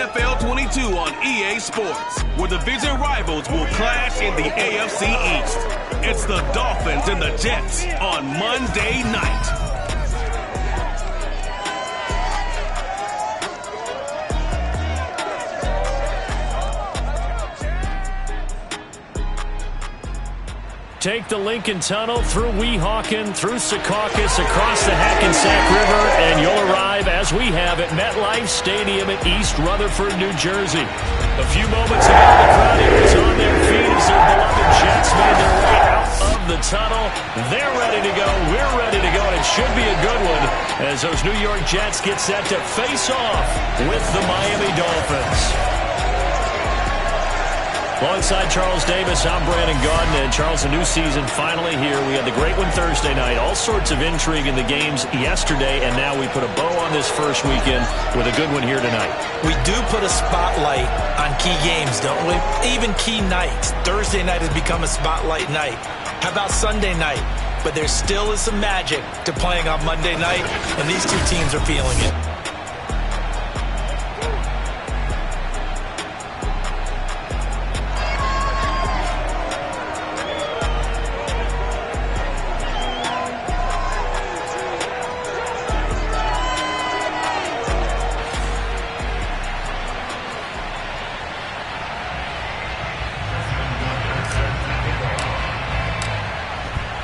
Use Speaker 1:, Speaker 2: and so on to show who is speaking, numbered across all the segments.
Speaker 1: NFL 22 on EA Sports, where division rivals will clash in the AFC East. It's the Dolphins and the Jets on Monday night.
Speaker 2: Take the Lincoln Tunnel through Weehawken, through Secaucus, across the Hackensack River, and you'll arrive, as we have, at MetLife Stadium in East Rutherford, New Jersey. A few moments ago, the crowd was on their feet as their beloved Jets made their way out of the tunnel. They're ready to go. We're ready to go, and it should be a good one as those New York Jets get set to face off with the Miami Dolphins. Alongside Charles Davis, I'm Brandon Gaudin. And Charles, the new season finally here. We had the great one Thursday night. All sorts of intrigue in the games yesterday, and now we put a bow on this first weekend with a good one here tonight.
Speaker 3: We do put a spotlight on key games, don't we? Even key nights. Thursday night has become a spotlight night. How about Sunday night? But there still is some magic to playing on Monday night, and these two teams are feeling it.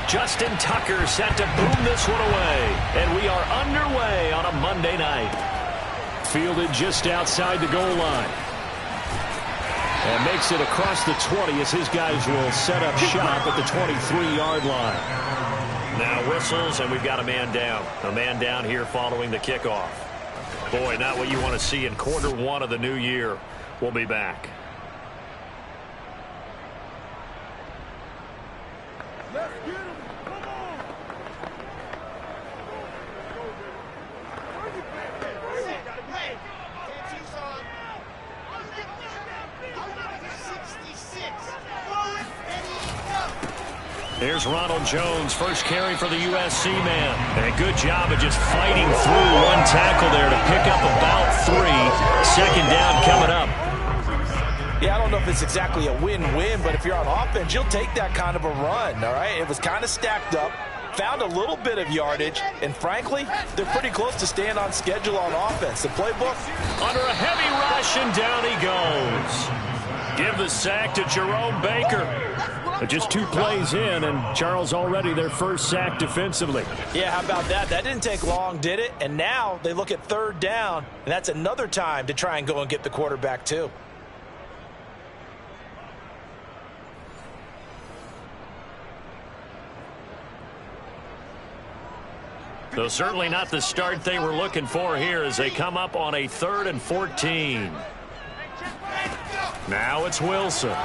Speaker 2: Justin Tucker set to boom this one away. And we are underway on a Monday night. Fielded just outside the goal line. And makes it across the 20 as his guys will set up shop at the 23-yard line. Now whistles, and we've got a man down. A man down here following the kickoff. Boy, not what you want to see in quarter one of the new year. We'll be back.
Speaker 4: Let's get him. Come on.
Speaker 2: Here's Ronald Jones, first carry for the USC man. And a good job of just fighting through one tackle there to pick up about 3. Second down coming up.
Speaker 3: Yeah, I don't know if it's exactly a win-win, but if you're on offense, you'll take that kind of a run, all right? It was kind of stacked up, found a little bit of yardage, and frankly, they're pretty close to staying on schedule on offense. The playbook?
Speaker 2: Under a heavy rush, and down he goes. Give the sack to Jerome Baker. But just 2 plays in, and Charles already their first sack defensively.
Speaker 3: Yeah, how about that? That didn't take long, did it? And now they look at third down, and that's another time to try and go and get the quarterback too.
Speaker 2: So certainly not the start they were looking for here as they come up on a 3rd and 14. Now it's Wilson.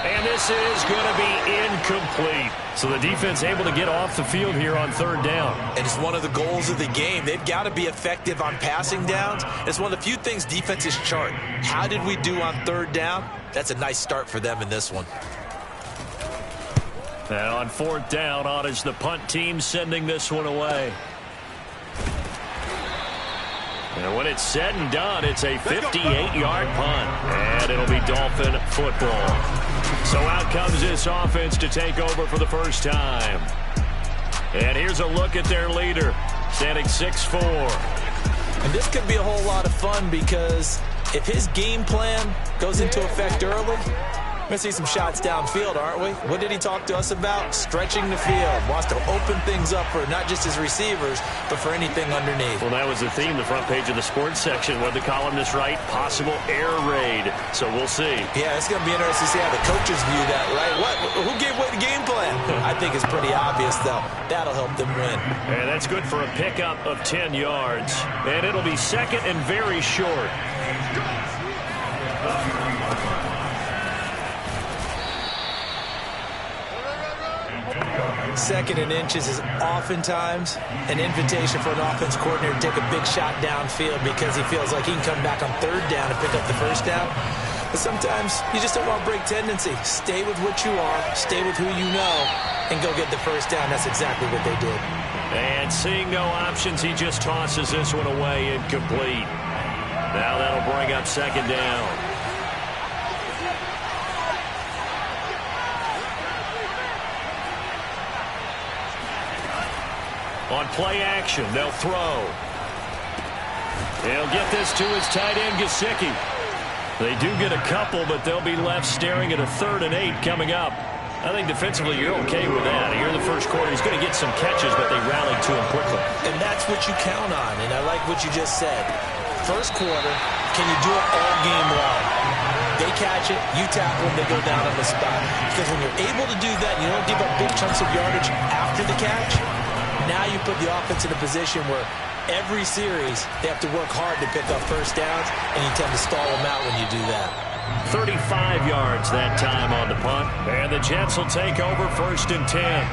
Speaker 2: And this is going to be incomplete. So the defense able to get off the field here on 3rd down.
Speaker 3: And it's one of the goals of the game. They've got to be effective on passing downs. It's one of the few things defenses chart. How did we do on 3rd down? That's a nice start for them in this one.
Speaker 2: And on 4th down, on is the punt team sending this one away. And when it's said and done, it's a 58-yard punt. And it'll be Dolphin football. So out comes this offense to take over for the first time. And here's a look at their leader, standing 6'4".
Speaker 3: And this could be a whole lot of fun because if his game plan goes into effect early, we're going to see some shots downfield, aren't we? What did he talk to us about? Stretching the field. Wants to open things up for not just his receivers, but for anything underneath.
Speaker 2: Well, that was the theme, the front page of the sports section, where the columnists write possible air raid. So we'll see.
Speaker 3: Yeah, it's going to be interesting to see how the coaches view that, right? Who gave away the game plan? I think it's pretty obvious, though. That'll help them win.
Speaker 2: And that's good for a pickup of 10 yards. And it'll be 2nd and very short.
Speaker 3: 2nd and inches is oftentimes an invitation for an offense coordinator to take a big shot downfield because he feels like he can come back on 3rd down and pick up the 1st down. But sometimes you just don't want to break tendency. Stay with what you are, stay with who you know, and go get the 1st down. That's exactly what they did.
Speaker 2: And seeing no options, he just tosses this one away incomplete. Now that'll bring up second down. On play action, they'll throw. He'll get this to his tight end, Gesicki. They do get a couple, but they'll be left staring at a 3rd and 8 coming up. I think defensively you're okay with that. Here in the first quarter, he's going to get some catches, but they rallied to him quickly.
Speaker 3: And that's what you count on, and I like what you just said. First quarter, can you do it all game long? They catch it, you tackle them, they go down on the spot. Because when you're able to do that, and you don't give up big chunks of yardage after the catch, now you put the offense in a position where every series they have to work hard to pick up first downs, and you tend to stall them out when you do that.
Speaker 2: 35 yards that time on the punt. And the Jets will take over 1st and 10.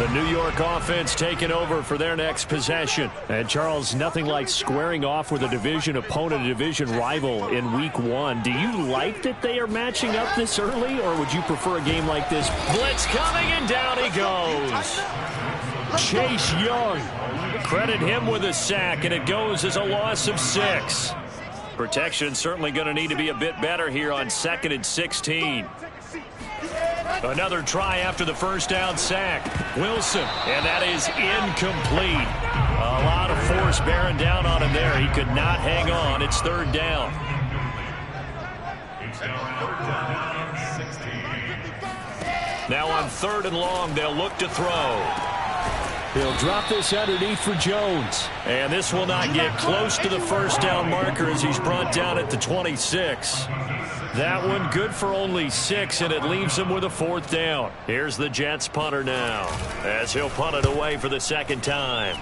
Speaker 2: The New York offense taking over for their next possession. And, Charles, nothing like squaring off with a division opponent, a division rival in Week 1. Do you like that they are matching up this early, or would you prefer a game like this? Blitz coming, and down he goes. Chase Young. Credit him with a sack, and it goes as a loss of 6. Protection certainly going to need to be a bit better here on 2nd and 16. Another try after the first down sack. Wilson, and that is incomplete. A lot of force bearing down on him there. He could not hang on. It's 3rd down. Now on 3rd and long, they'll look to throw. He'll drop this underneath for Jones. And this will not get close to the first down marker as he's brought down at the 26. That one good for only 6, and it leaves him with a 4th down. Here's the Jets punter now as he'll punt it away for the 2nd time.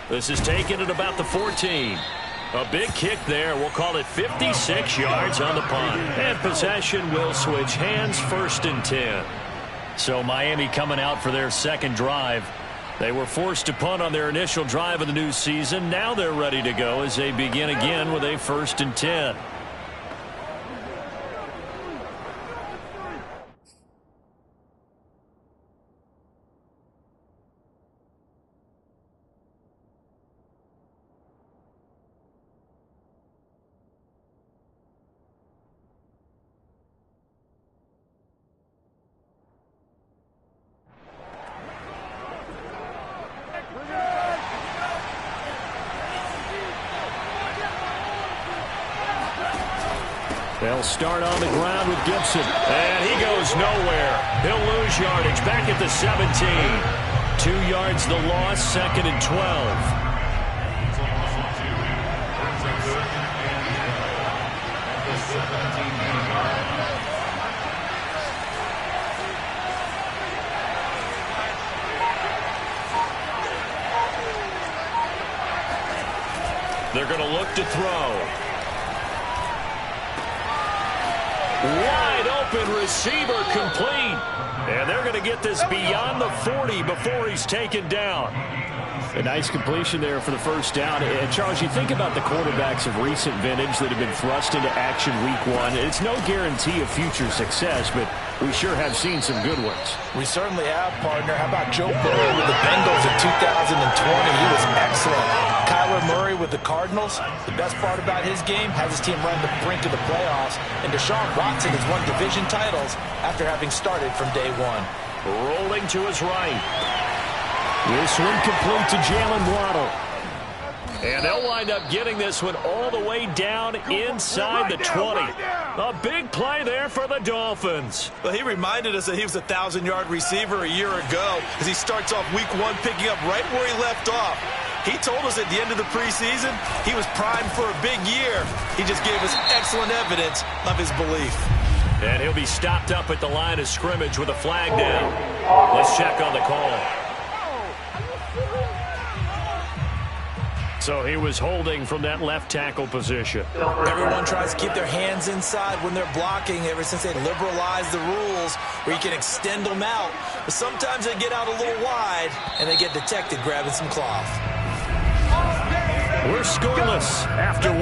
Speaker 2: This is taken at about the 14. A big kick there. We'll call it 56 yards on the punt. And possession will switch hands, 1st and 10. So Miami coming out for their 2nd drive. They were forced to punt on their initial drive of the new season. Now they're ready to go as they begin again with a 1st and 10. They'll start on the ground with Gibson. And he goes nowhere. He'll lose yardage back at the 17. 2 yards the loss, 2nd and 12. They're going to look to throw. Wide open receiver complete. And they're going to get this beyond the 40 before he's taken down. A nice completion there for the first down. And Charles, you think about the quarterbacks of recent vintage that have been thrust into action Week 1. It's no guarantee of future success, but we sure have seen some good ones.
Speaker 3: We certainly have, partner. How about Joe Burrow with the Bengals in 2020? He was excellent. Kyler Murray with the Cardinals. The best part about his game has his team run the brink of the playoffs. And Deshaun Watson has won division titles after having started from day 1.
Speaker 2: Rolling to his right. This one complete to Jalen Waddle. And they'll wind up getting this one all the way down inside the 20. A big play there for the Dolphins.
Speaker 3: Well, he reminded us that he was a 1,000-yard receiver a year ago as he starts off Week 1 picking up right where he left off. He told us at the end of the preseason he was primed for a big year. He just gave us excellent evidence of his belief.
Speaker 2: And he'll be stopped up at the line of scrimmage with a flag down. Let's check on the call. So he was holding from that left tackle position.
Speaker 3: Everyone tries to keep their hands inside when they're blocking ever since they liberalized the rules where you can extend them out. But sometimes they get out a little wide and they get detected grabbing some cloth.
Speaker 2: We're scoreless after 1.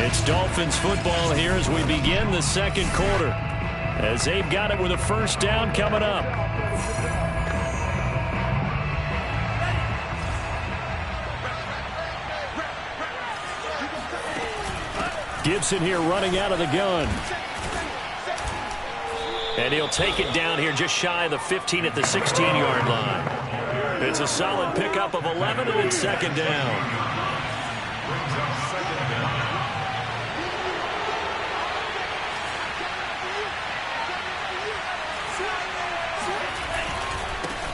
Speaker 2: It's Dolphins football here as we begin the 2nd quarter. As they've got it with a first down coming up. Gibson here running out of the gun. And he'll take it down here just shy of the 15 at the 16-yard line. It's a solid pickup of 11, and it's second down.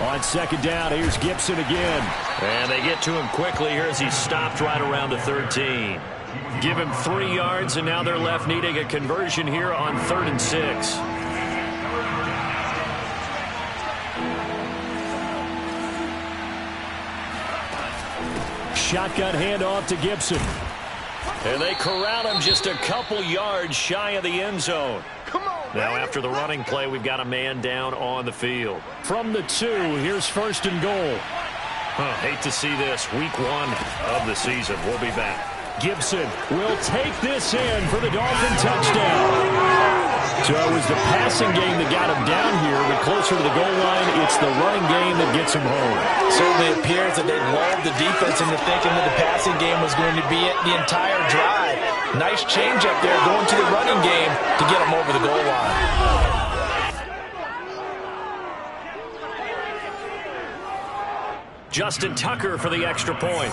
Speaker 2: On second down, here's Gibson again. And they get to him quickly here as he's stopped right around the 13. Give him 3 yards, and now they're left needing a conversion here on 3rd and 6. Shotgun handoff to Gibson. And they corral him just a couple yards shy of the end zone. Now after the running play, we've got a man down on the field. From the 2, here's 1st and goal. Hate to see this. Week 1 of the season. We'll be back. Gibson will take this in for the Dolphin touchdown. So it was the passing game that got him down here, but closer to the goal line, it's the running game that gets him home.
Speaker 3: Certainly appears that they lulled the defense into thinking that the passing game was going to be it the entire drive. Nice change up there going to the running game to get him over the goal line.
Speaker 2: Justin Tucker for the extra point.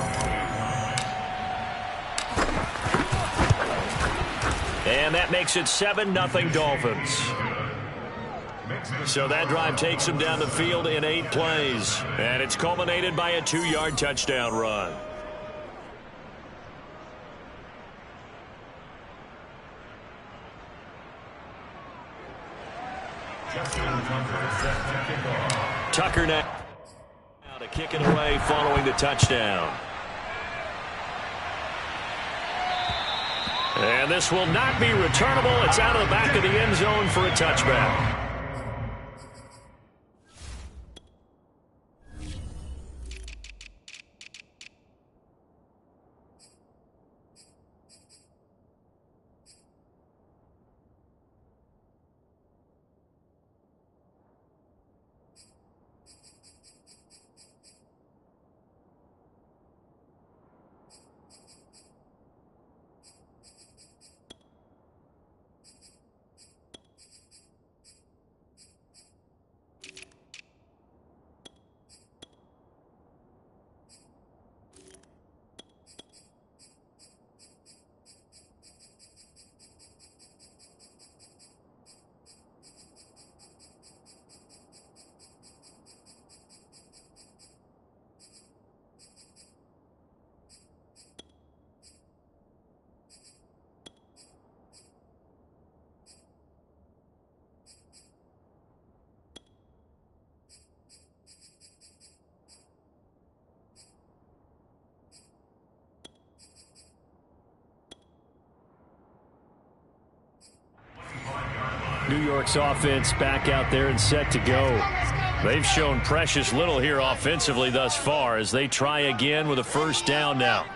Speaker 2: And that makes it 7-0 Dolphins. So that drive takes them down the field in 8 plays. And it's culminated by a 2-yard touchdown run. Tucker now to kick it away following the touchdown. And this will not be returnable. It's out of the back of the end zone for a touchback. New York's offense back out there and set to go. They've shown precious little here offensively thus far as they try again with a first down now.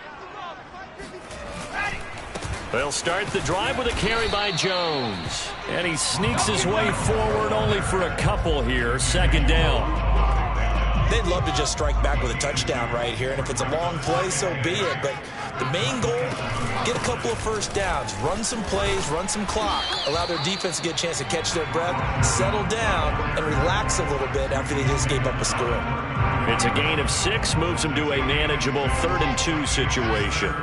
Speaker 2: They'll start the drive with a carry by Jones. And he sneaks his way forward only for a couple here. Second down.
Speaker 3: They'd love to just strike back with a touchdown right here. And if it's a long play, so be it. But the main goal, get a couple of first downs, run some plays, run some clock, allow their defense to get a chance to catch their breath, settle down, and relax a little bit after they just gave up a score.
Speaker 2: It's a gain of 6, moves them to a manageable 3rd and 2 situation.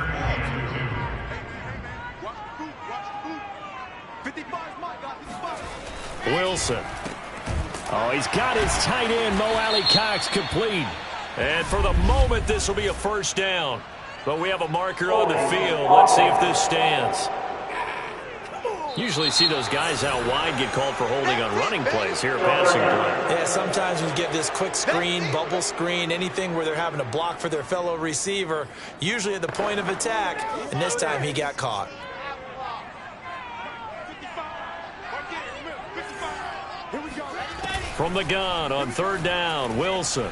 Speaker 2: Wilson. Oh, he's got his tight end, Mo Alley-Cox, complete. And for the moment, this will be a first down. But we have a marker on the field. Let's see if this stands. Usually see those guys out wide get called for holding on running plays here, passing play.
Speaker 3: Yeah, sometimes when you get this quick screen, bubble screen, anything where they're having to block for their fellow receiver, usually at the point of attack, and this time he got caught.
Speaker 2: From the gun on 3rd down, Wilson.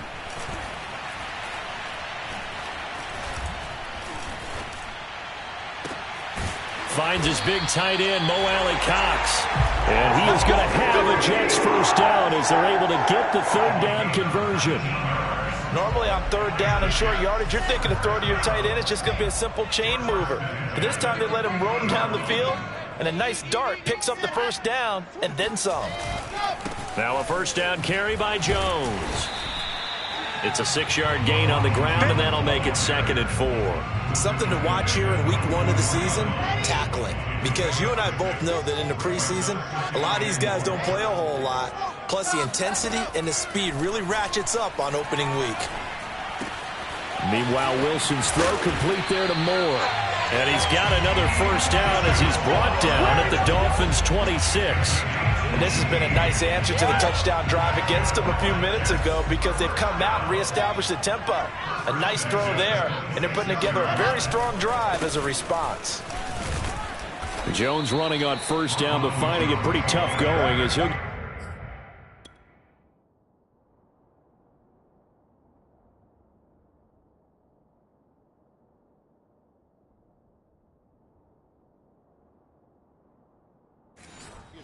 Speaker 2: Finds his big tight end, Mo Alley-Cox. And he is going to have a Jets first down as they're able to get the 3rd down conversion.
Speaker 3: Normally on third down and short yardage, you're thinking to throw to your tight end. It's just going to be a simple chain mover. But this time they let him roam down the field, and a nice dart picks up the first down and then some.
Speaker 2: Now a first down carry by Jones. It's a 6-yard gain on the ground, and that'll make it 2nd and 4.
Speaker 3: Something to watch here in week 1 of the season, tackling. Because you and I both know that in the preseason, a lot of these guys don't play a whole lot. Plus the intensity and the speed really ratchets up on opening week.
Speaker 2: Meanwhile, Wilson's throw complete there to Moore. And he's got another first down as he's brought down at the Dolphins' 26.
Speaker 3: And this has been a nice answer to the touchdown drive against them a few minutes ago because they've come out and reestablished the tempo. A nice throw there, and they're putting together a very strong drive as a response.
Speaker 2: Jones running on first down, but finding it pretty tough going as he'll...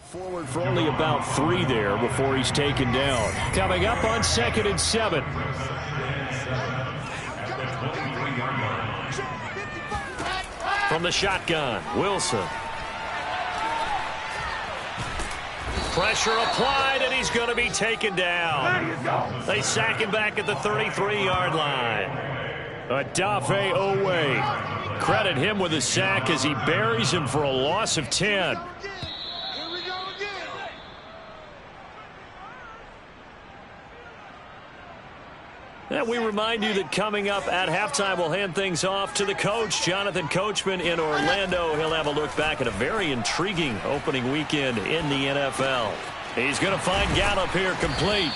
Speaker 2: forward for only about 3 there before he's taken down. Coming up on 2nd and 7. From the shotgun, Wilson. Pressure applied, and he's going to be taken down. They sack him back at the 33-yard line. Adafe Owe. Credit him with a sack as he buries him for a loss of 10. And we remind you that coming up at halftime, we'll hand things off to the coach, Jonathan Coachman in Orlando. He'll have a look back at a very intriguing opening weekend in the NFL. He's going to find Gallup here complete.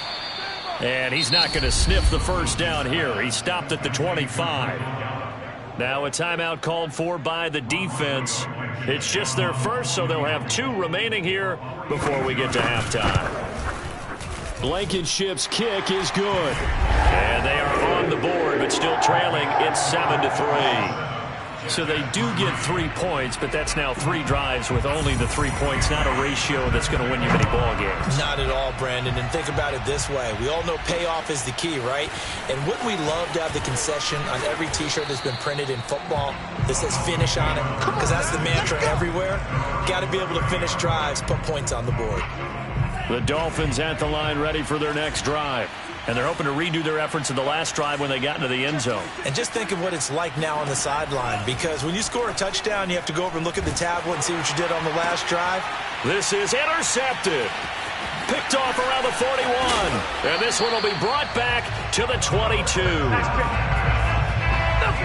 Speaker 2: And he's not going to sniff the first down here. He stopped at the 25. Now a timeout called for by the defense. It's just their first, so they'll have 2 remaining here before we get to halftime. Blankenship's kick is good. And they are on the board, but still trailing. It's 7-3. So they do get 3 points, but that's now 3 drives with only the 3 points, not a ratio that's going to win you many ball games.
Speaker 3: Not at all, Brandon. And think about it this way. We all know payoff is the key, right? And wouldn't we love to have the concession on every T-shirt that's been printed in football that says finish on it? Because that's the mantra everywhere. Got to be able to finish drives, put points on the board.
Speaker 2: The Dolphins at the line ready for their next drive. And they're hoping to redo their efforts in the last drive when they got into the end zone.
Speaker 3: And just think of what it's like now on the sideline, because when you score a touchdown, you have to go over and look at the tablet and see what you did on the last drive.
Speaker 2: This is intercepted. Picked off around the 41. And this one will be brought back to the 22.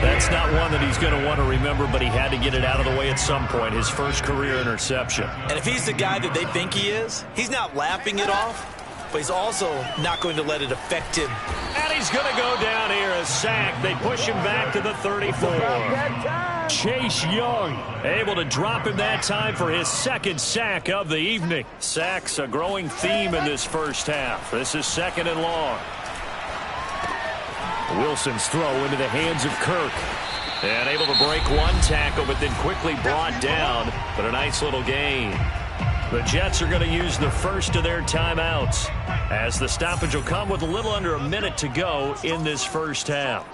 Speaker 2: That's not one that he's going to want to remember, but he had to get it out of the way at some point. His first career interception.
Speaker 3: And if he's the guy that they think he is, he's not laughing it off, but he's also not going to let it affect him.
Speaker 2: And he's going to go down here, a sack. They push him back to the 34. Chase Young able to drop him that time for his 2nd sack of the evening. Sacks a growing theme in this first half. This is 2nd and long. Wilson's throw into the hands of Kirk. And able to break 1 tackle, but then quickly brought down. But a nice little gain. The Jets are going to use the first of their timeouts, as the stoppage will come with a little under a minute to go in this first half.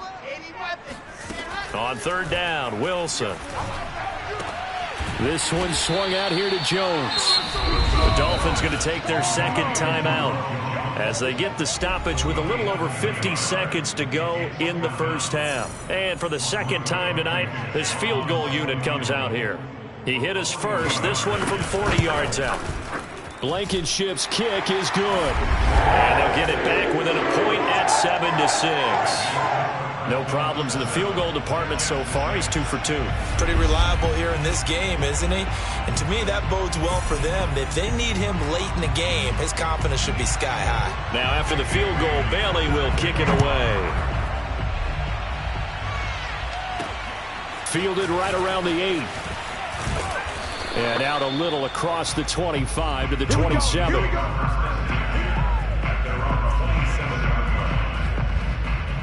Speaker 2: On 3rd down, Wilson. This one swung out here to Jones. The Dolphins going to take their 2nd timeout as they get the stoppage with a little over 50 seconds to go in the first half. And for the 2nd time tonight, this field goal unit comes out here. He hit his first, this one from 40 yards out. Blankenship's kick is good. And they'll get it back within a point at 7-6. No problems in the field goal department so far. He's 2 for 2.
Speaker 3: Pretty reliable here in this game, isn't he? And to me, that bodes well for them. If they need him late in the game, his confidence should be sky high.
Speaker 2: Now after the field goal, Bailey will kick it away. Fielded right around the 8. And out a little across the 25 to the 27.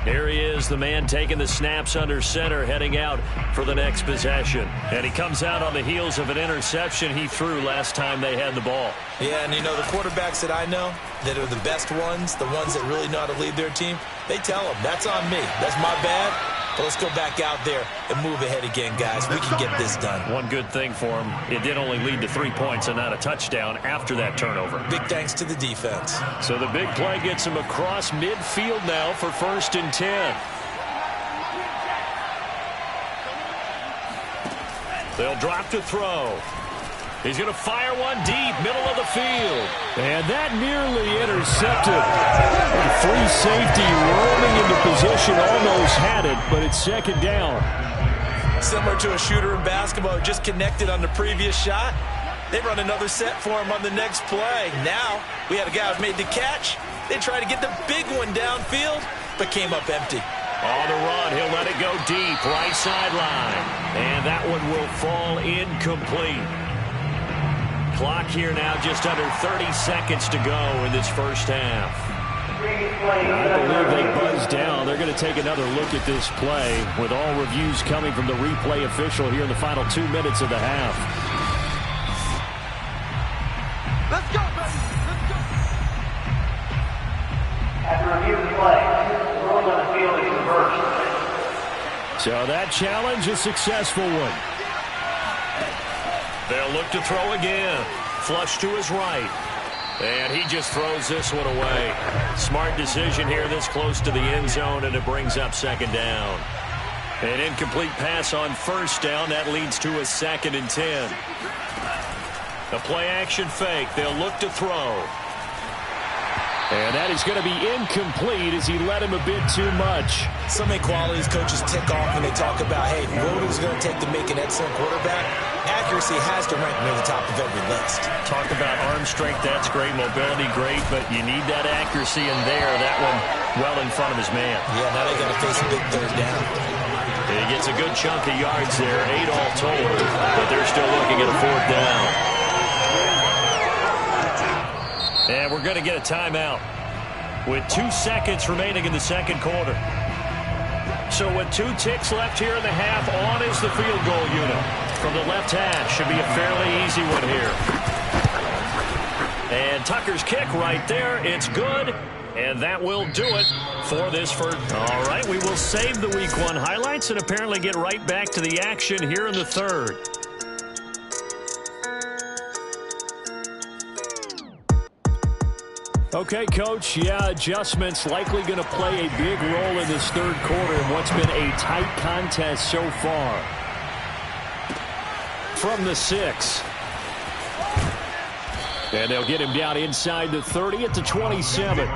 Speaker 2: Here he is, the man taking the snaps under center, heading out for the next possession. And he comes out on the heels of an interception he threw last time they had the ball.
Speaker 3: Yeah, and you know, the quarterbacks that I know that are the best ones, the ones that really know how to lead their team, they tell them, that's on me. That's my bad. But let's go back out there and move ahead again, guys. We can get this done.
Speaker 2: One good thing for him, it did only lead to 3 points and not a touchdown after that turnover.
Speaker 3: Big thanks to the defense.
Speaker 2: So the big play gets him across midfield now for 1st and 10. They'll drop to throw. He's going to fire one deep, middle of the field.
Speaker 5: And that nearly intercepted. Free safety rolling into position, almost had it, but it's 2nd down.
Speaker 3: Similar to a shooter in basketball who just connected on the previous shot. They run another set for him on the next play. Now, we had a guy who made the catch. They tried to get the big one downfield, but came up empty.
Speaker 2: On the run, he'll let it go deep, right sideline. And that one will fall incomplete. Clock here now, just under 30 seconds to go in this first half.
Speaker 5: I believe they buzzed down. They're going to take another look at this play with all reviews coming from the replay official here in the final 2 minutes of the half.
Speaker 4: Let's go, baby. Let's go.
Speaker 6: After review of the play, the rule on the field is reversed.
Speaker 5: So that challenge, a successful one.
Speaker 2: They'll look to throw again. Flush to his right. And he just throws this one away. Smart decision here this close to the end zone, and it brings up 2nd down. An incomplete pass on 1st down. That leads to a 2nd and 10. A play-action fake. They'll look to throw.
Speaker 5: And that is going to be incomplete as he let him a bit too much.
Speaker 3: So many qualities coaches tick off when they talk about, hey, what is it going to take to make an excellent quarterback? Accuracy has to rank near the top of every list.
Speaker 2: Talk about arm strength, that's great. Mobility, great. But you need that accuracy in there. That one well in front of his man.
Speaker 3: Yeah, now they got to face a big 3rd down.
Speaker 2: He gets a good chunk of yards there, 8 all told. But they're still looking at a 4th down. And we're going to get a timeout with 2 seconds remaining in the 2nd quarter. So with 2 ticks left here in the half, on is the field goal unit. From the left hash, should be a fairly easy one here. And Tucker's kick right there, it's good. And that will do it for this first. All right, we will save the Week 1 highlights and apparently get right back to the action here in the 3rd.
Speaker 5: Okay, Coach, adjustments likely going to play a big role in this 3rd quarter in what's been a tight contest so far. From the 6. And they'll get him down inside the 30 at the 27.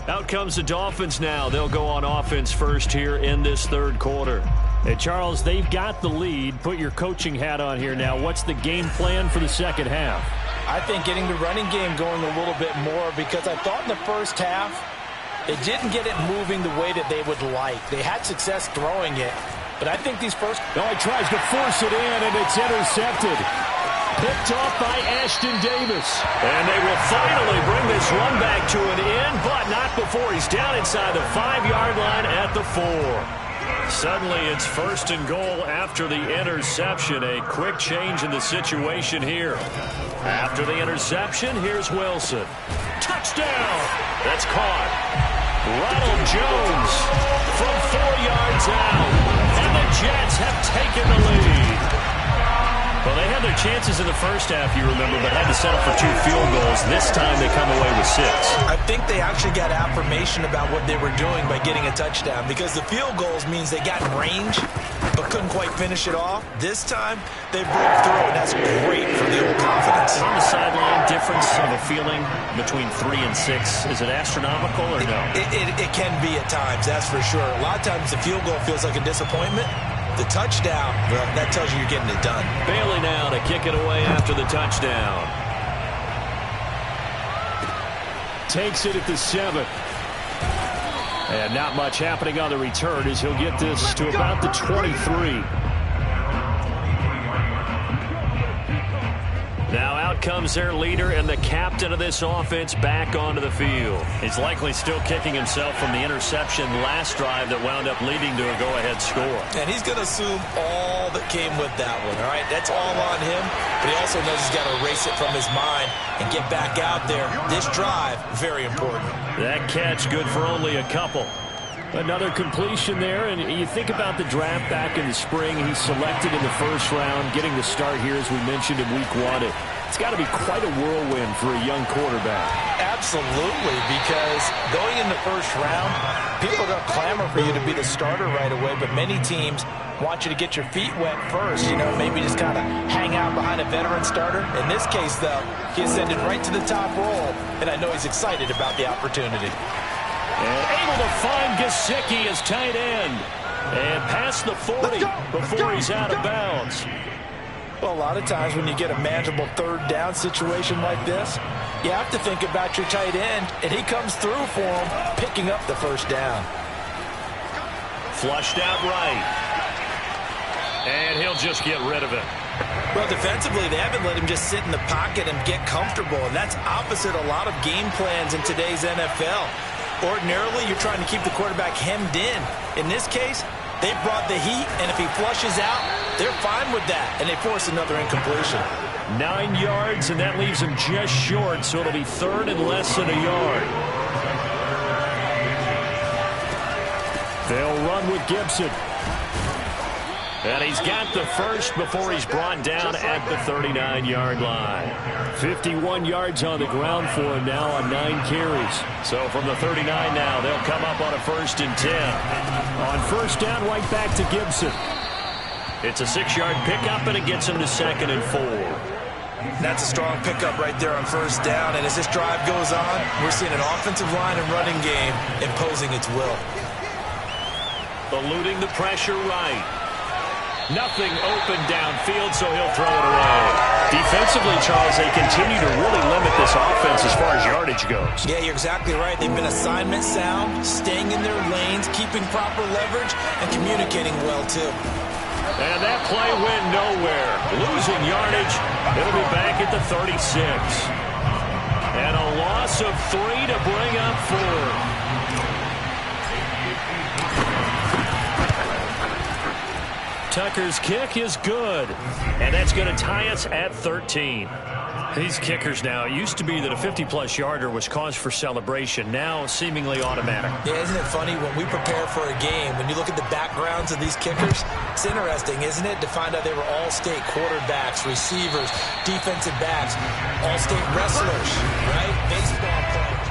Speaker 5: Out comes the Dolphins now. They'll go on offense first here in this 3rd quarter. Hey, Charles, they've got the lead. Put your coaching hat on here now. What's the game plan for the 2nd half?
Speaker 3: I think getting the running game going a little bit more, because I thought in the first half they didn't get it moving the way that they would like. They had success throwing it, but I think these first...
Speaker 5: No, he tries to force it in, and it's intercepted. Picked off by Ashton Davis.
Speaker 2: And they will finally bring this run back to an end, but not before he's down inside the 5-yard line at the 4. Suddenly it's 1st and goal after the interception. A quick change in the situation here. After the interception, here's Wilson. Touchdown! That's caught. Ronald Jones from 4 yards out. And the Jets have taken the lead. Well, they had their chances in the first half, you remember, but had to settle for 2 field goals. This time they come away with 6.
Speaker 3: I think they actually got affirmation about what they were doing by getting a touchdown, because the field goals means they got in range but couldn't quite finish it off. This time they broke through, and that's great for the old confidence.
Speaker 2: On the sideline, difference of a feeling between 3 and 6. Is it astronomical or no?
Speaker 3: It can be at times, that's for sure. A lot of times the field goal feels like a disappointment. The touchdown, well, that tells you you're getting it done.
Speaker 2: Bailey now to kick it away after the touchdown.
Speaker 5: Takes it at the 7. And not much happening on the return as he'll get this to about the 23. Now out comes their leader and the captain of this offense back onto the field. He's likely still kicking himself from the interception last drive that wound up leading to a go-ahead score.
Speaker 3: And he's going to assume all that came with that one, all right? That's all on him, but he also knows he's got to erase it from his mind and get back out there. This drive, very important.
Speaker 5: That catch good for only a couple. Another completion there, and you think about the draft back in the spring. He's selected in the first round, getting the start here, as we mentioned, in week 1. It's got to be quite a whirlwind for a young quarterback.
Speaker 3: Absolutely, because going in the first round, people are going to clamor for you to be the starter right away, but many teams want you to get your feet wet first, maybe just kind of hang out behind a veteran starter. In this case, though, he ascended right to the top role, and I know he's excited about the opportunity.
Speaker 5: And able to find Gesicki as tight end. And past the 40 before he's out of bounds.
Speaker 3: Well, a lot of times when you get a manageable third down situation like this, you have to think about your tight end, and he comes through for him, picking up the first down.
Speaker 5: Flushed out right. And he'll just get rid of it.
Speaker 3: Well, defensively, they haven't let him just sit in the pocket and get comfortable, and that's opposite a lot of game plans in today's NFL. Ordinarily, you're trying to keep the quarterback hemmed in. In this case, they brought the heat, and if he flushes out, they're fine with that, and they force another incompletion.
Speaker 5: 9 yards, and that leaves him just short, so it'll be third and less than a yard. They'll run with Gibson. And he's got the first before he's brought down at the 39-yard line. 51 yards on the ground for him now on 9 carries. So from the 39 now, they'll come up on a 1st and 10. On first down, right back to Gibson. It's a 6-yard pickup, and it gets him to 2nd and 4.
Speaker 3: That's a strong pickup right there on first down. And as this drive goes on, we're seeing an offensive line and running game imposing its will.
Speaker 5: Eluding the pressure right. Nothing open downfield, so he'll throw it away. Defensively, Charles, they continue to really limit this offense as far as yardage goes.
Speaker 3: Yeah, you're exactly right. They've been assignment sound, staying in their lanes, keeping proper leverage, and communicating well, too.
Speaker 5: And that play went nowhere. Losing yardage. It'll be back at the 36. And a loss of 3 to bring up 4. Tucker's kick is good, and that's going to tie us at 13. These kickers now, it used to be that a 50-plus yarder was cause for celebration, now seemingly automatic.
Speaker 3: Yeah, isn't it funny when we prepare for a game, when you look at the backgrounds of these kickers, it's interesting, isn't it, to find out they were all-state quarterbacks, receivers, defensive backs, all-state wrestlers, right? Baseball players.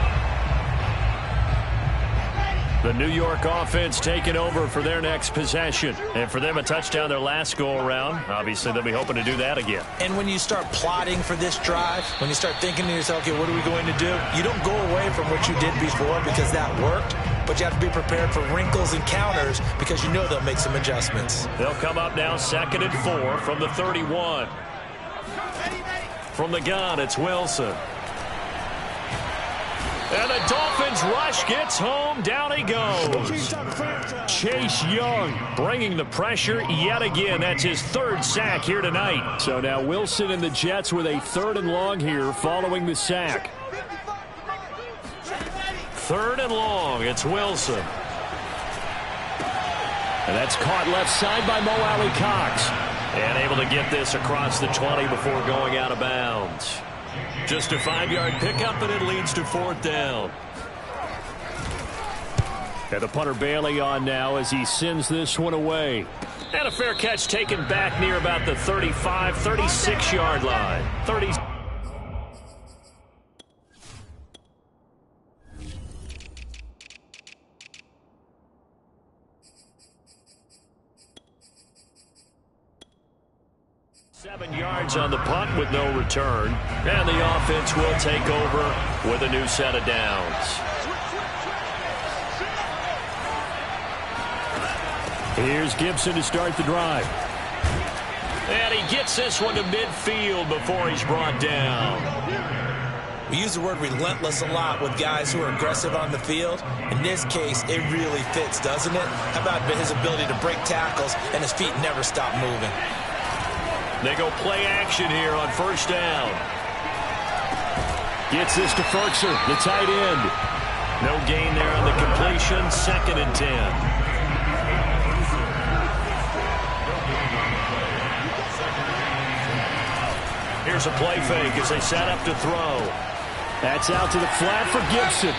Speaker 5: The New York offense taking over for their next possession. And for them, a touchdown their last go-around. Obviously, they'll be hoping to do that again.
Speaker 3: And when you start plotting for this drive, when you start thinking to yourself, okay, what are we going to do? You don't go away from what you did before because that worked, but you have to be prepared for wrinkles and counters because you know they'll make some adjustments.
Speaker 5: They'll come up now 2nd and 4 from the 31. From the gun, it's Wilson. And the Dolphins rush gets home. Down he goes. Chase Young bringing the pressure yet again. That's his 3rd sack here tonight. So now Wilson and the Jets with a 3rd and long here following the sack. 3rd and long. It's Wilson. And that's caught left side by Mo Alley Cox. And able to get this across the 20 before going out of bounds. Just a 5-yard pickup, and it leads to 4th down. And the punter Bailey on now as he sends this one away. And a fair catch taken back near about the 35, 36-yard line. 30. Seven yards on the punt with no return. And the offense will take over with a new set of downs. Here's Gibson to start the drive. And he gets this one to midfield before he's brought down.
Speaker 3: We use the word relentless a lot with guys who are aggressive on the field. In this case, it really fits, doesn't it? How about his ability to break tackles and his feet never stop moving?
Speaker 5: They go play action here on first down. Gets this to Ferkser, the tight end. No gain there on the completion. 2nd and 10. Here's a play fake as they set up to throw. That's out to the flat for Gibson.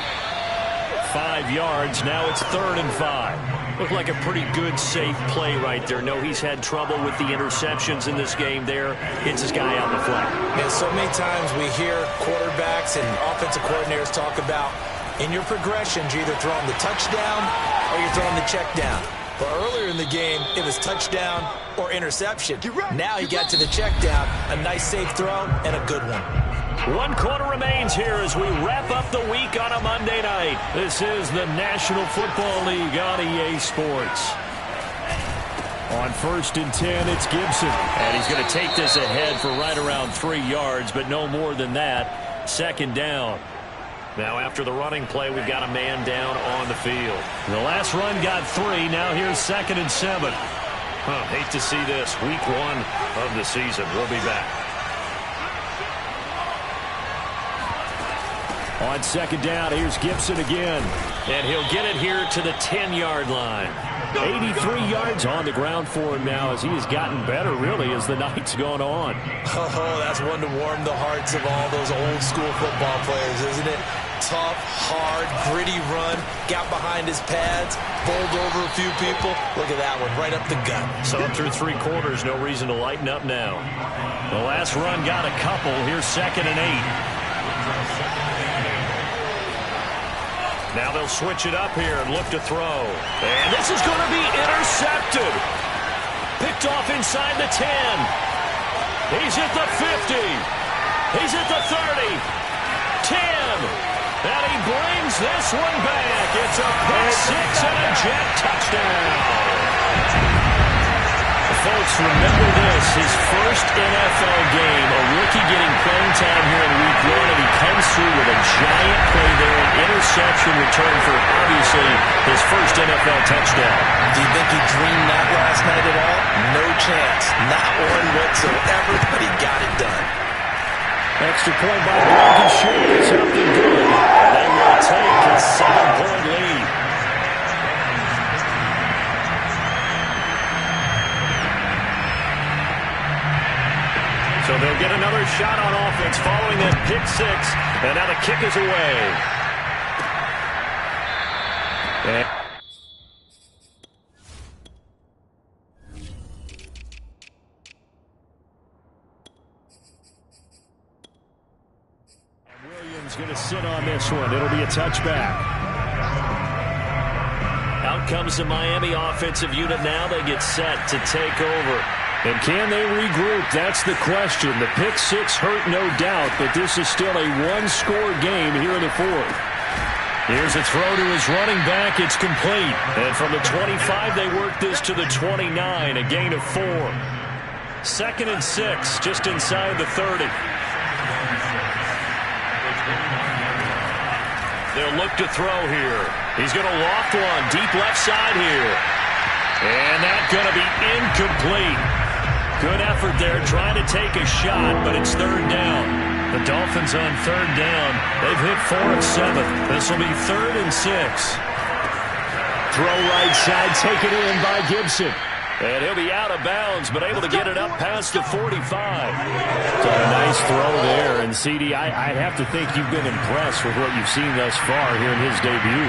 Speaker 5: 5 yards. Now it's 3rd and 5. Looked like a pretty good, safe play right there. No, he's had trouble with the interceptions in this game there. Hits his guy out in the flat.
Speaker 3: And so many times we hear quarterbacks and offensive coordinators talk about in your progressions, you're either throwing the touchdown or you're throwing the check down. But earlier in the game, it was touchdown or interception. Now he got to the check down. A nice, safe throw and a good one.
Speaker 5: 1 quarter remains here as we wrap up the week on a Monday night. This is the National Football League on EA Sports. On 1st and 10, it's Gibson. And he's going to take this ahead for right around 3 yards, but no more than that. 2nd down. Now after the running play, we've got a man down on the field. The last run got 3. Now here's 2nd and 7. Hate to see this. Week 1 of the season. We'll be back. On 2nd down, here's Gibson again. And he'll get it here to the 10-yard line. 83 yards on the ground for him now as he has gotten better, really, as the night's gone on.
Speaker 3: Oh, that's one to warm the hearts of all those old-school football players, isn't it? Tough, hard, gritty run. Got behind his pads, bowled over a few people. Look at that one, right up the gut.
Speaker 5: So through 3 quarters, no reason to lighten up now. The last run got a couple. Here's 2nd and 8. Now they'll switch it up here and look to throw. And this is going to be intercepted. Picked off inside the 10. He's at the 50. He's at the 30. 10. And he brings this one back. It's a pick 6 and a jet touchdown. Folks, remember this, his first NFL game, a rookie getting playing time here in week 1, and he comes through with a giant play there, an interception return for, obviously, his first NFL touchdown.
Speaker 3: Do you think he dreamed that last night at all? No chance. Not one whatsoever, but he got it done.
Speaker 5: Extra point by Blankenship. Something good. They will take a 7-point lead. So they'll get another shot on offense following that pick 6. And now the kick is away. Williams going to sit on this one. It'll be a touchback. Out comes the Miami offensive unit now. They get set to take over. And can they regroup? That's the question. The pick 6 hurt, no doubt, but this is still a 1-score game here in the 4th. Here's a throw to his running back. It's complete. And from the 25, they work this to the 29, a gain of 4. 2nd and 6, just inside the 30. They'll look to throw here. He's going to loft one, deep left side here. And that's going to be incomplete. Good effort there, trying to take a shot, but it's 3rd down. The Dolphins on 3rd down. They've hit 4 of 7. This will be 3rd and 6. Throw right side, taken in by Gibson. And he'll be out of bounds, but able to get it up past the 45. So a nice throw there. And, CD, I have to think you've been impressed with what you've seen thus far here in his debut.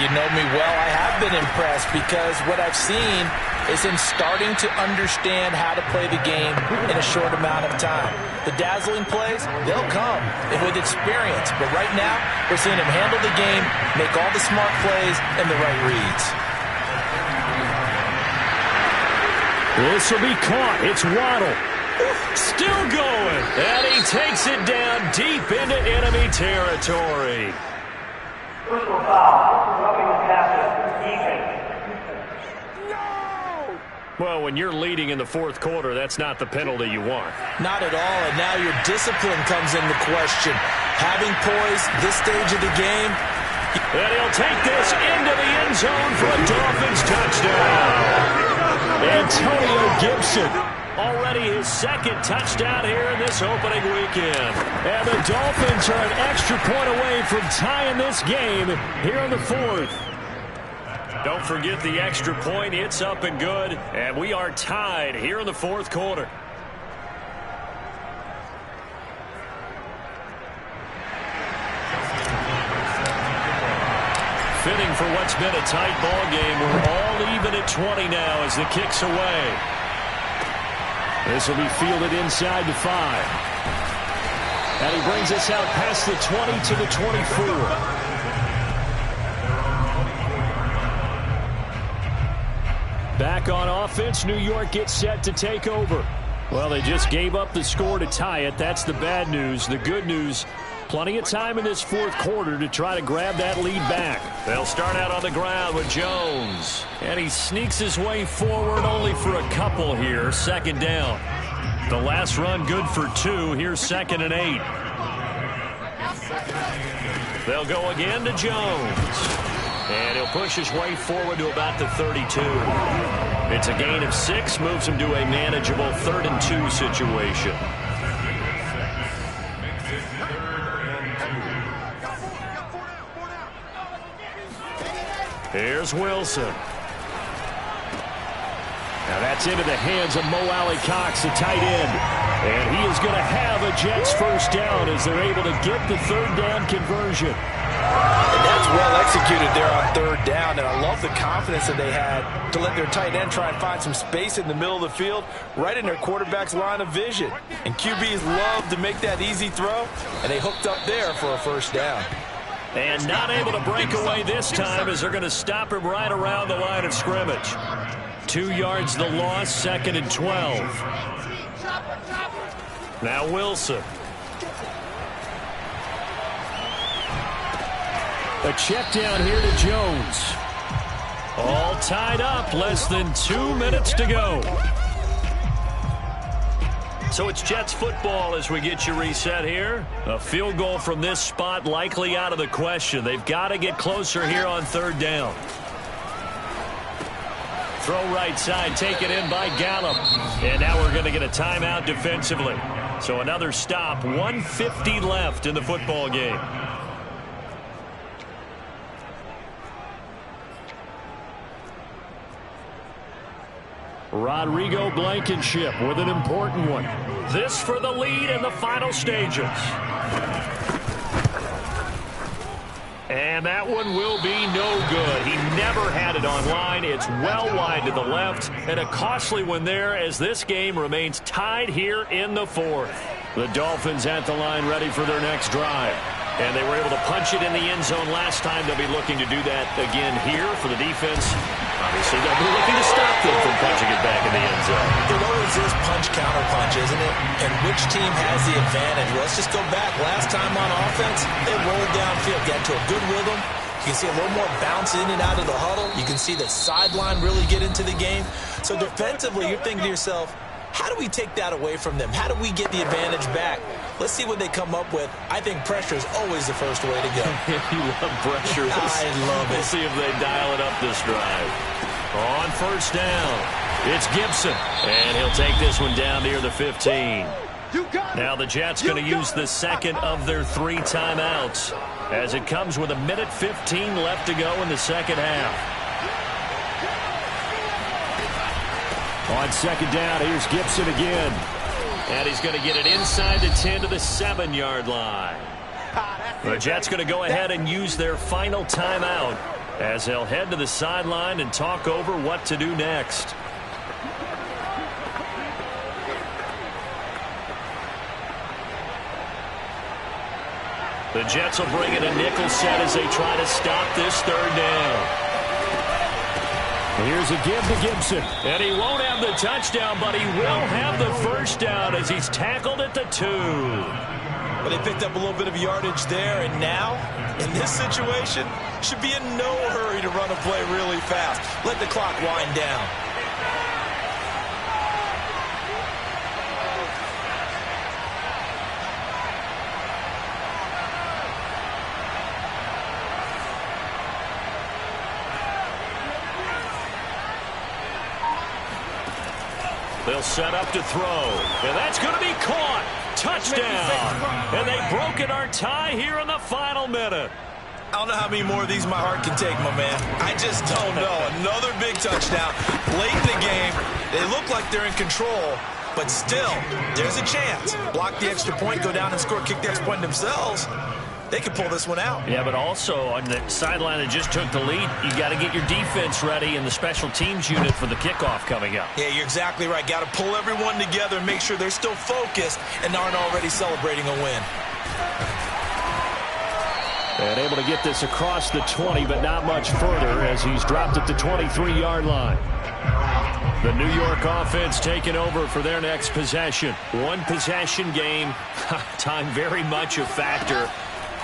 Speaker 3: You know me well. I have been impressed because what I've seen is him starting to understand how to play the game in a short amount of time. The dazzling plays, they'll come and with experience. But right now, we're seeing him handle the game, make all the smart plays and the right reads.
Speaker 5: This will be caught. It's Waddle. Still going. And he takes it down deep into enemy territory.
Speaker 6: Personal foul. Roughing the passer. Defense.
Speaker 5: Well, when you're leading in the 4th quarter, that's not the penalty you want.
Speaker 3: Not at all, and now your discipline comes into question. Having poise this stage of the game.
Speaker 5: And he'll take this into the end zone for a Dolphins touchdown. Antonio Gibson
Speaker 2: Already his second touchdown here in this opening weekend. And the Dolphins are an extra point away from tying this game here in the fourth. Don't forget the extra point. It's up and good. And we are tied here in the fourth quarter. Fitting for what's been a tight ball game. We're all even at 20 now as the kick's away. This will be fielded inside the 5. And he brings us out past the 20 to the 24. Back on offense, New York gets set to take over. Well, they just gave up the score to tie it. That's the bad news. The good news, plenty of time in this fourth quarter to try to grab that lead back. They'll start out on the ground with Jones. And he sneaks his way forward only for a couple here. Second down. The last run good for 2. Here's 2nd and 8. They'll go again to Jones. And he'll push his way forward to about the 32. It's a gain of 6. Moves him to a manageable 3rd and 2 situation. Here's Wilson. Now that's into the hands of Mo Alley-Cox, the tight end. And he is going to have a Jets first down as they're able to get the 3rd down conversion.
Speaker 3: And that's well executed there on 3rd down. And I love the confidence that they had to let their tight end try and find some space in the middle of the field, right in their quarterback's line of vision. And QBs love to make that easy throw, and they hooked up there for a first down.
Speaker 2: And not able to break away this time as they're going to stop him right around the line of scrimmage. 2 yards the loss, 2nd and 12. Now Wilson. A check down here to Jones. All tied up, less than 2 minutes to go. So it's Jets football as we get you reset here. A field goal from this spot likely out of the question. They've got to get closer here on 3rd down. Throw right side, taken in by Gallup. And now we're going to get a timeout defensively. So another stop, 1:50 left in the football game. Rodrigo Blankenship with an important one. This for the lead in the final stages. And that one will be no good. He never had it online. It's well wide to the left. And a costly one there as this game remains tied here in the fourth. The Dolphins at the line ready for their next drive. And they were able to punch it in the end zone last time. They'll be looking to do that again here for the defense. Obviously, they'll be looking to stop them from punching it back in the end zone.
Speaker 3: It always is punch-counter-punch, isn't it? And which team has the advantage? Well, let's just go back. Last time on offense, they rolled downfield, got into a good rhythm. You can see a little more bounce in and out of the huddle. You can see the sideline really get into the game. So defensively, you're thinking to yourself, how do we take that away from them? How do we get the advantage back? Let's see what they come up with. I think pressure is always the first way to go.
Speaker 2: You love pressure.
Speaker 3: I love it.
Speaker 2: We'll see if they dial it up this drive. On first down, it's Gibson. And he'll take this one down near the 15. Now the Jets going to use the second of their 3 timeouts as it comes with 1:15 left to go in the second half. On second down, here's Gibson again. And he's going to get it inside the 10 to the 7-yard line. The Jets going to go ahead and use their final timeout as they'll head to the sideline and talk over what to do next. The Jets will bring in a nickel set as they try to stop this 3rd down. Here's a give to Gibson. And he won't have the touchdown, but he will have the first down as he's tackled at the 2.
Speaker 3: But they picked up a little bit of yardage there, and now, in this situation, should be in no hurry to run a play really fast. Let the clock wind down.
Speaker 2: They'll set up to throw. And that's going to be caught. Touchdown. And they broke it our tie here in the final minute.
Speaker 3: I don't know how many more of these my heart can take, my man. I just don't know. Another big touchdown. Late in the game, they look like they're in control, but still, there's a chance. Block the extra point, go down and score, kick the extra point themselves. They could pull this one out.
Speaker 2: Yeah, but also on the sideline that just took the lead, you got to get your defense ready and the special teams unit for the kickoff coming up.
Speaker 3: Yeah, you're exactly right. Got to pull everyone together and make sure they're still focused and aren't already celebrating a win.
Speaker 2: And able to get this across the 20, but not much further as he's dropped at the 23-yard line. The New York offense taking over for their next possession. One possession game. Time very much a factor.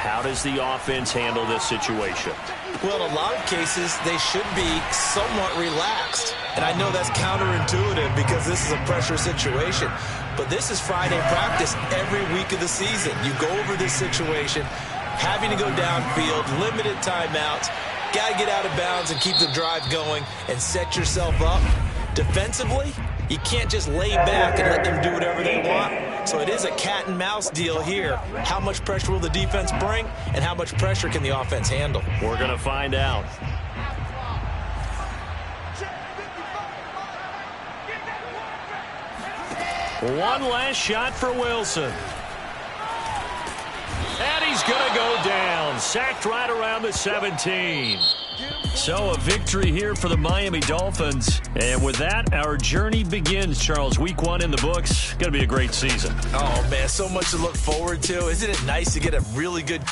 Speaker 2: How does the offense handle this situation?
Speaker 3: Well, in a lot of cases, they should be somewhat relaxed. And I know that's counterintuitive because this is a pressure situation. But this is Friday practice every week of the season. You go over this situation, having to go downfield, limited timeouts, got to get out of bounds and keep the drive going and set yourself up. Defensively, you can't just lay back and let them do whatever they want. So it is a cat and mouse deal here. How much pressure will the defense bring and how much pressure can the offense handle?
Speaker 2: We're going to find out. One last shot for Wilson. And he's going to go down. Sacked right around the 17. So a victory here for the Miami Dolphins. And with that, our journey begins, Charles. Week 1 in the books. Going to be a great season.
Speaker 3: Oh, man, so much to look forward to. Isn't it nice to get a really good